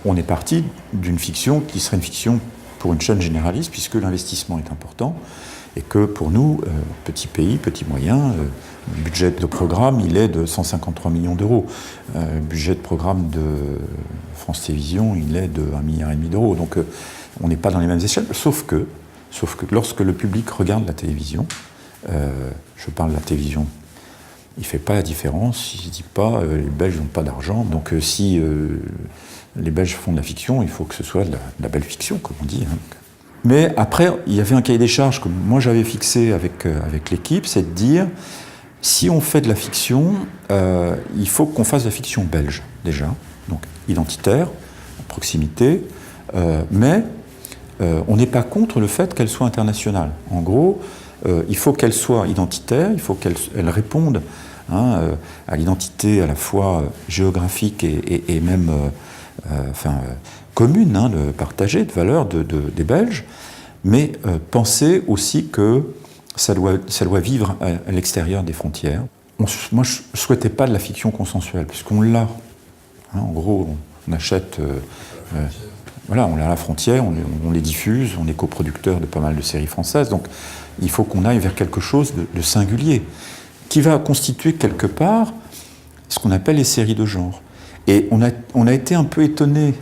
On est parti d'une fiction qui serait une fiction pour une chaîne généraliste, puisque l'investissement est important, et que pour nous, petit pays, petit moyen, le budget de programme, il est de 153 millions d'euros. Le budget de programme de France Télévisions, il est de 1,5 milliard d'euros. Donc on n'est pas dans les mêmes échelles, sauf que lorsque le public regarde la télévision, je parle de la télévision, il ne fait pas la différence, il ne dit pas les Belges n'ont pas d'argent, donc si les Belges font de la fiction, il faut que ce soit de la belle fiction, comme on dit. Hein. Mais après, il y avait un cahier des charges que moi j'avais fixé avec l'équipe, c'est de dire, si on fait de la fiction, il faut qu'on fasse de la fiction belge, déjà, donc identitaire, proximité, mais on n'est pas contre le fait qu'elle soit internationale. En gros, il faut qu'elle soit identitaire, il faut qu'elle réponde à l'identité à la fois géographique et même commune, de partagée, de valeurs des Belges, mais penser aussi que ça doit vivre à l'extérieur des frontières. Moi, je ne souhaitais pas de la fiction consensuelle, puisqu'on l'a. En gros, on achète... on l'a à la frontière, on les diffuse, on est coproducteur de pas mal de séries françaises, donc il faut qu'on aille vers quelque chose de singulier, qui va constituer quelque part ce qu'on appelle les séries de genre. Et on a été un peu étonnés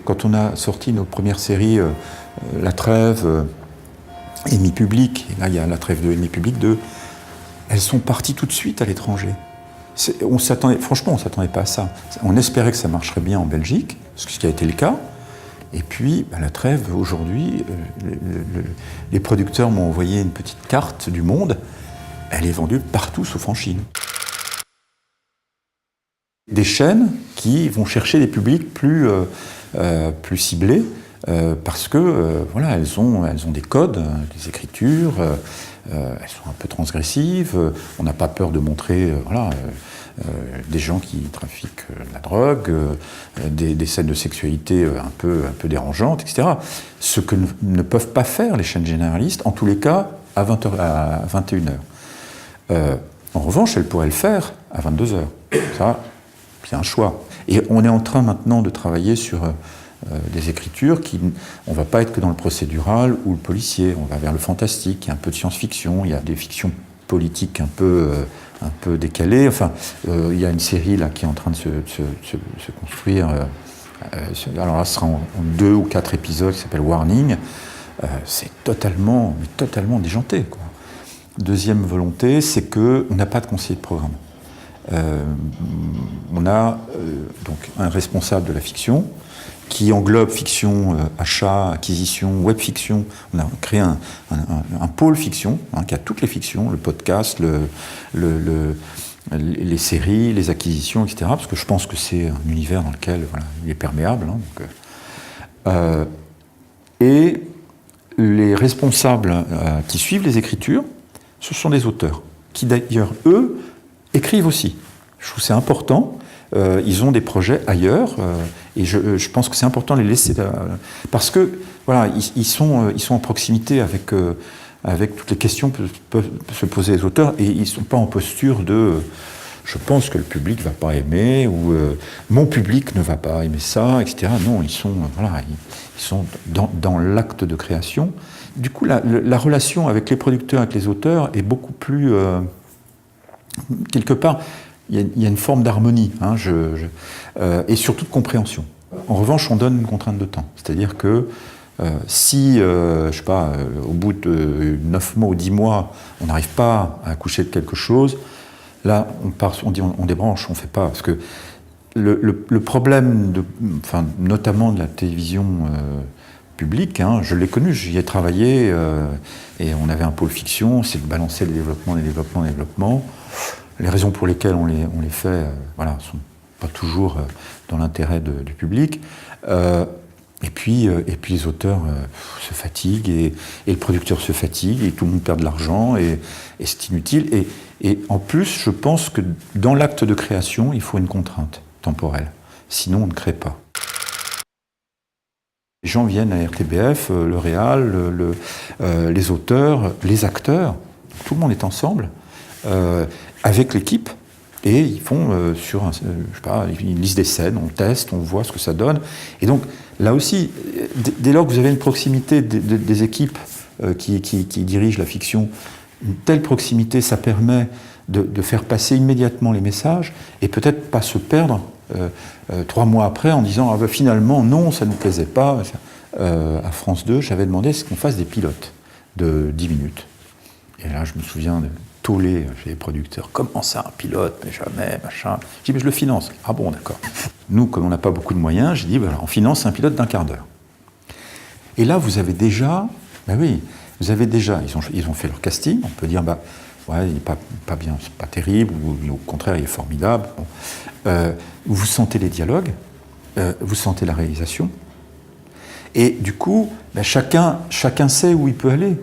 quand on a sorti nos premières séries, La Trêve, Ennemi Public, et là il y a La Trêve 2, Ennemi Public 2, elles sont parties tout de suite à l'étranger. Franchement, on ne s'attendait pas à ça. On espérait que ça marcherait bien en Belgique, ce qui a été le cas. Et puis, La Trêve, aujourd'hui, les producteurs m'ont envoyé une petite carte du monde. Elle est vendue partout, sauf en Chine. Des chaînes qui vont chercher des publics plus ciblés, parce que elles ont des codes, des écritures, elles sont un peu transgressives. On n'a pas peur de montrer des gens qui trafiquent la drogue, des scènes de sexualité un peu dérangeantes, etc. Ce que ne peuvent pas faire les chaînes généralistes, en tous les cas à 21h. En revanche, elles pourraient le faire à 22h. Ça, c'est un choix. Et on est en train maintenant de travailler sur des écritures on ne va pas être que dans le procédural ou le policier, on va vers le fantastique, il y a un peu de science-fiction, il y a des fictions politiques un peu décalées. Enfin, il y a une série là qui est en train de se construire. Alors là, ce sera en 2 ou 4 épisodes, qui s'appelle Warning. C'est totalement déjanté, quoi. Deuxième volonté, c'est qu'on n'a pas de conseiller de programme. On a donc un responsable de la fiction qui englobe fiction, achat, acquisition, web fiction. On a créé un pôle fiction qui a toutes les fictions, le podcast, les séries, les acquisitions, etc. Parce que je pense que c'est un univers dans lequel il est perméable. Et les responsables qui suivent les écritures, ce sont des auteurs, qui d'ailleurs, eux, écrivent aussi. Je trouve que c'est important. Ils ont des projets ailleurs, et je pense que c'est important de les laisser... parce que, ils sont en proximité avec toutes les questions que peuvent se poser les auteurs, et ils ne sont pas en posture de... je pense que le public ne va pas aimer, ou mon public ne va pas aimer ça, etc. Non, ils sont dans l'acte de création. Du coup, la relation avec les producteurs, avec les auteurs, est beaucoup plus... quelque part, il y a une forme d'harmonie, et surtout de compréhension. En revanche, on donne une contrainte de temps. C'est-à-dire que si, au bout de 9 mois ou 10 mois, on n'arrive pas à accoucher de quelque chose, là, on débranche, on ne fait pas. Parce que le problème, notamment de la télévision publique, je l'ai connu, j'y ai travaillé, et on avait un pôle fiction, c'est de balancer les développements. Les raisons pour lesquelles on les fait ne sont pas toujours dans l'intérêt du public. Et puis les auteurs se fatiguent, et le producteur se fatigue, et tout le monde perd de l'argent, et c'est inutile. Et en plus, je pense que dans l'acte de création, il faut une contrainte temporelle. Sinon, on ne crée pas. Les gens viennent à RTBF, le réal, les auteurs, les acteurs, tout le monde est ensemble, avec l'équipe, Et ils font je sais pas, une liste des scènes, on teste, on voit ce que ça donne. Et donc, là aussi, dès lors que vous avez une proximité des équipes qui dirigent la fiction, une telle proximité, ça permet de faire passer immédiatement les messages et peut-être pas se perdre 3 mois après en disant ah ben, finalement non, ça ne nous plaisait pas. À France 2, j'avais demandé qu'on fasse des pilotes de 10 minutes. Et là, je me souviens de tollé chez les producteurs. Comment ça, un pilote? Mais jamais, machin. Je dis, mais je le finance. Ah bon, d'accord. Nous, comme on n'a pas beaucoup de moyens, j'ai dit, ben, on finance un pilote d'1 quart d'heure. Et là, vous avez déjà, ben oui, vous avez déjà, ils ont fait leur casting. On peut dire, bah, ouais, il n'est pas bien, c'est pas terrible, ou au contraire, il est formidable. Bon. Vous sentez les dialogues, vous sentez la réalisation. Et du coup, ben, chacun sait où il peut aller.